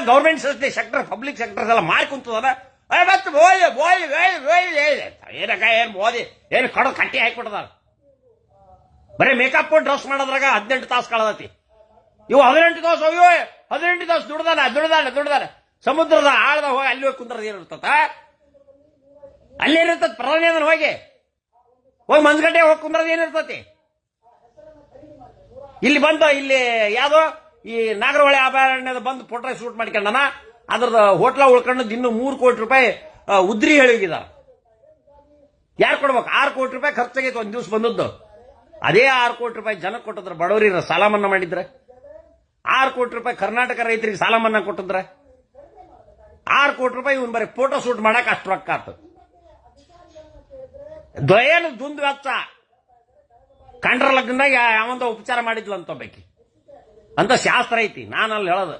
government sector public sectors ಎಲ್ಲ ಮಾರಿ ಕುಂತದ ಮತ್ತೆ ಏನಕ್ಕ ಏನ್ ಮೋದಿ ಏನು ಕಡದು ಕಟ್ಟಿ ಹಾಕಿಬಿಟ್ಟದ ಬರೀ ಮೇಕಪ್ ಡ್ರೆಸ್ ಮಾಡೋದ್ರಾಗ 18 ತಾಸು ಕಳೆದತಿ ಇವು 18 ತಾಸು ಅಯ್ಯೋ 18 ತಾಸು ದುಡ್ದಾನೆ ಸಮುದ್ರದ ಆಳದ ಹೋಗಿ ಅಲ್ಲಿ ಹೋಗಿ ಕುಂದ್ರದ ಏನಿರ್ತತ ಅಲ್ಲೇನಿರ್ತದ ಪ್ರಧಾನಿ ಅದನ್ನ ಹೋಗಿ ಮಂಜುಗಡ್ಡೆ ಹೋಗಿ ಕುಂದ್ರದ ಏನಿರ್ತತಿ ಇಲ್ಲಿ ಬಂದು ಇಲ್ಲಿ ಯಾವ್ದೋ ಈ ನಾಗರಹೊಳೆ ಅಭಯಾರಣ್ಯದ ಬಂದು ಫೋಟೋ ಶೂಟ್ ಮಾಡ್ಕೊಂಡನ ಅದ್ರದ್ದು ಹೋಟ್ಲ ಉಳ್ಕೊಂಡು ಇನ್ನು 3 ಕೋಟಿ ರೂಪಾಯಿ ಉದ್ರಿ ಹೇಳಿದಾರ ಯಾರು ಕೊಡ್ಬೇಕು 6 ಕೋಟಿ ರೂಪಾಯಿ ಖರ್ಚಾಗೈತೆ ಒಂದ್ ದಿವ್ಸ ಬಂದದ್ದು ಅದೇ 6 ಕೋಟಿ ರೂಪಾಯಿ ಜನಕ್ಕೆ ಕೊಟ್ಟಿದ್ರ ಬಡವರಿಗೆ ಸಾಲ ಮನ್ನಾ ಮಾಡಿದ್ರೆ 6 ಕೋಟಿ ರೂಪಾಯಿ ಕರ್ನಾಟಕ ರೈತರಿಗೆ ಸಾಲ ಮನ್ನಾ ಕೊಟ್ಟಿದ್ರೆ 6 ಕೋಟಿ ರೂಪಾಯಿ ಇವನ್ ಬರೀ ಫೋಟೋ ಶೂಟ್ ಮಾಡಕ್ ಅಷ್ಟು ರೊಕ್ಕ ಆತು ಏನು ದುಂದು ವೆಚ್ಚ ಕಂಡ್ರ ಲಗ್ನದಾಗ ಯಾವಂತ ಉಪಚಾರ ಮಾಡಿದ್ಲು ಅಂತ ಬೇಕಿ ಅಂತ ಶಾಸ್ತ್ರ ಐತಿ ನಾನು ಅಲ್ಲಿ ಹೇಳೋದು